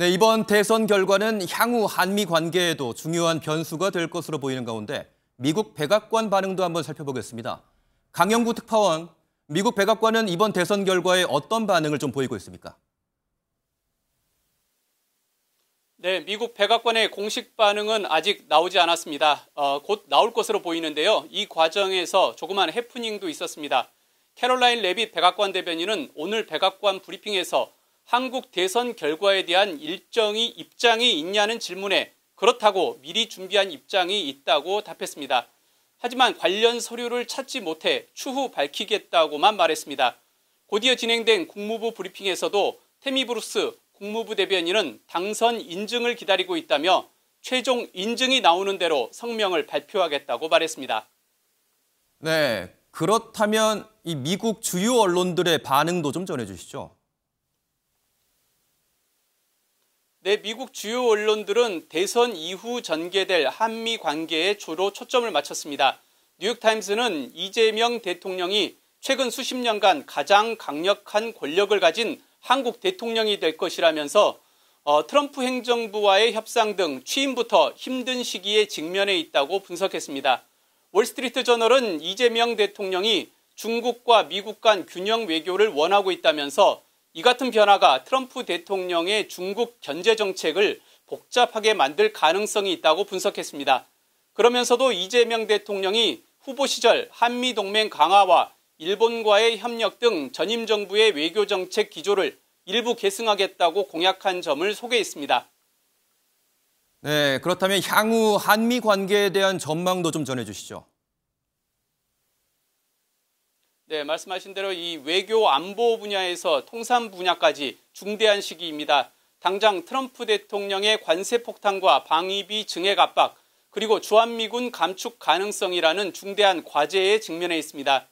네, 이번 대선 결과는 향후 한미 관계에도 중요한 변수가 될 것으로 보이는 가운데 미국 백악관 반응도 한번 살펴보겠습니다. 강영구 특파원, 미국 백악관은 이번 대선 결과에 어떤 반응을 좀 보이고 있습니까? 네, 미국 백악관의 공식 반응은 아직 나오지 않았습니다. 곧 나올 것으로 보이는데요. 이 과정에서 조그만 해프닝도 있었습니다. 캐롤라인 레빗 백악관 대변인은 오늘 백악관 브리핑에서 한국 대선 결과에 대한 입장이 있냐는 질문에 그렇다고 미리 준비한 입장이 있다고 답했습니다. 하지만 관련 서류를 찾지 못해 추후 밝히겠다고만 말했습니다. 곧이어 진행된 국무부 브리핑에서도 태미 브루스 국무부 대변인은 당선 인증을 기다리고 있다며 최종 인증이 나오는 대로 성명을 발표하겠다고 말했습니다. 네, 그렇다면 이 미국 주요 언론들의 반응도 좀 전해주시죠. 네, 미국 주요 언론들은 대선 이후 전개될 한미 관계에 주로 초점을 맞췄습니다. 뉴욕타임스는 이재명 대통령이 최근 수십 년간 가장 강력한 권력을 가진 한국 대통령이 될 것이라면서 트럼프 행정부와의 협상 등 취임부터 힘든 시기에 직면해 있다고 분석했습니다. 월스트리트 저널은 이재명 대통령이 중국과 미국 간 균형 외교를 원하고 있다면서 이 같은 변화가 트럼프 대통령의 중국 견제 정책을 복잡하게 만들 가능성이 있다고 분석했습니다. 그러면서도 이재명 대통령이 후보 시절 한미동맹 강화와 일본과의 협력 등 전임 정부의 외교 정책 기조를 일부 계승하겠다고 공약한 점을 소개했습니다. 네, 그렇다면 향후 한미 관계에 대한 전망도 좀 전해주시죠. 네, 말씀하신 대로 이 외교 안보 분야에서 통상 분야까지 중대한 시기입니다. 당장 트럼프 대통령의 관세 폭탄과 방위비 증액 압박, 그리고 주한미군 감축 가능성이라는 중대한 과제에 직면해 있습니다.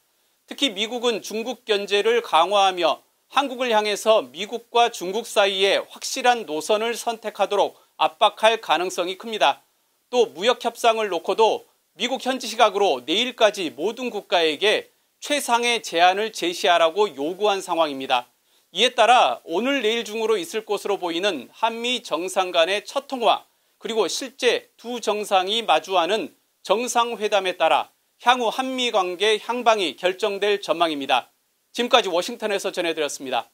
특히 미국은 중국 견제를 강화하며 한국을 향해서 미국과 중국 사이에 확실한 노선을 선택하도록 압박할 가능성이 큽니다. 또 무역 협상을 놓고도 미국 현지 시각으로 내일까지 모든 국가에게 최상의 제안을 제시하라고 요구한 상황입니다. 이에 따라 오늘 내일 중으로 있을 것으로 보이는 한미 정상 간의 첫 통화, 그리고 실제 두 정상이 마주하는 정상회담에 따라 향후 한미 관계 향방이 결정될 전망입니다. 지금까지 워싱턴에서 전해드렸습니다.